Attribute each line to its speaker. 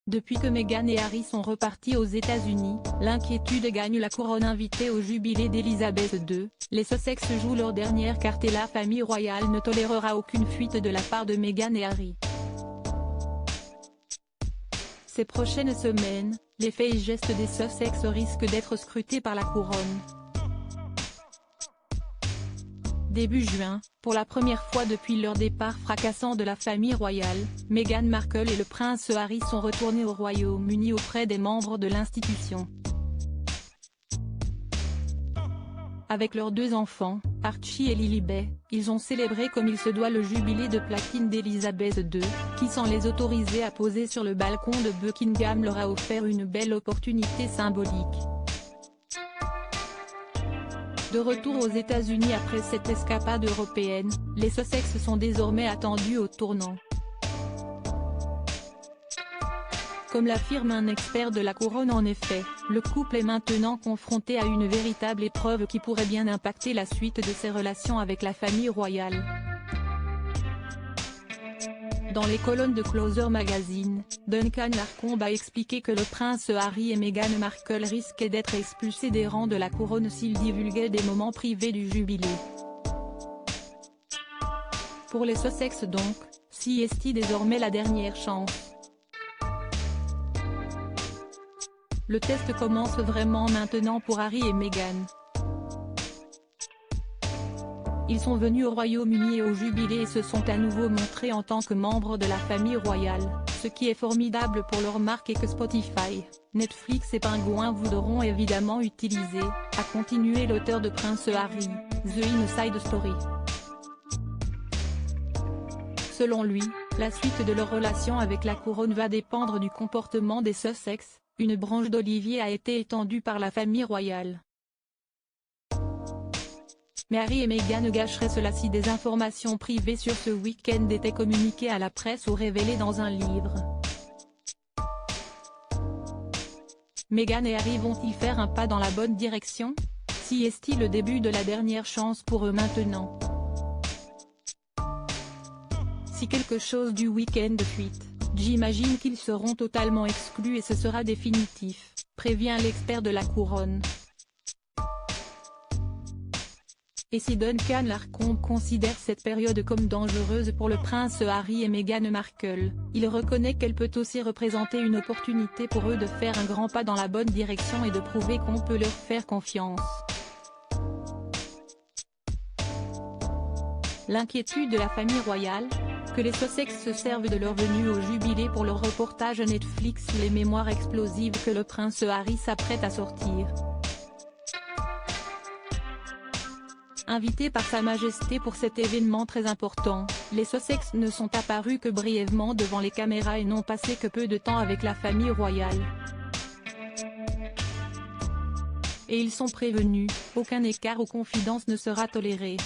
Speaker 1: Depuis que Meghan et Harry sont repartis aux États-Unis, l'inquiétude gagne la couronne. Invitée au jubilé d'Elisabeth II, les Sussex jouent leur dernière carte et la famille royale ne tolérera aucune fuite de la part de Meghan et Harry. Ces prochaines semaines, les faits et gestes des Sussex risquent d'être scrutés par la couronne. Début juin, pour la première fois depuis leur départ fracassant de la famille royale, Meghan Markle et le prince Harry sont retournés au Royaume-Uni auprès des membres de l'institution. Avec leurs deux enfants, Archie et Lilibet, ils ont célébré comme il se doit le jubilé de platine d'Elisabeth II, qui sans les autoriser à poser sur le balcon de Buckingham leur a offert une belle opportunité symbolique. De retour aux États-Unis après cette escapade européenne, les Sussex sont désormais attendus au tournant. Comme l'affirme un expert de la couronne, en effet, le couple est maintenant confronté à une véritable épreuve qui pourrait bien impacter la suite de ses relations avec la famille royale. Dans les colonnes de Closer Magazine, Duncan Larcombe a expliqué que le prince Harry et Meghan Markle risquaient d'être expulsés des rangs de la couronne s'ils divulguaient des moments privés du jubilé. Pour les Sussex donc, si est désormais la dernière chance. Le test commence vraiment maintenant pour Harry et Meghan. Ils sont venus au Royaume-Uni et au jubilé et se sont à nouveau montrés en tant que membres de la famille royale, ce qui est formidable pour leur marque et que Spotify, Netflix et Penguin voudront évidemment utiliser, a continué l'auteur de Prince Harry, The Inside Story. Selon lui, la suite de leur relation avec la couronne va dépendre du comportement des Sussex. Une branche d'olivier a été étendue par la famille royale. Mais Harry et Meghan gâcheraient cela si des informations privées sur ce week-end étaient communiquées à la presse ou révélées dans un livre. Meghan et Harry vont-ils faire un pas dans la bonne direction? Si est-il le début de la dernière chance pour eux maintenant? Si quelque chose du week-end fuite, j'imagine qu'ils seront totalement exclus et ce sera définitif, prévient l'expert de la couronne. Et si Duncan Larcombe considère cette période comme dangereuse pour le prince Harry et Meghan Markle, il reconnaît qu'elle peut aussi représenter une opportunité pour eux de faire un grand pas dans la bonne direction et de prouver qu'on peut leur faire confiance. L'inquiétude de la famille royale? Que les Sussex se servent de leur venue au jubilé pour leur reportage Netflix sur les mémoires explosives que le prince Harry s'apprête à sortir. Invités par Sa Majesté pour cet événement très important, les Sussex ne sont apparus que brièvement devant les caméras et n'ont passé que peu de temps avec la famille royale. Et ils sont prévenus, aucun écart ou confidence ne sera toléré.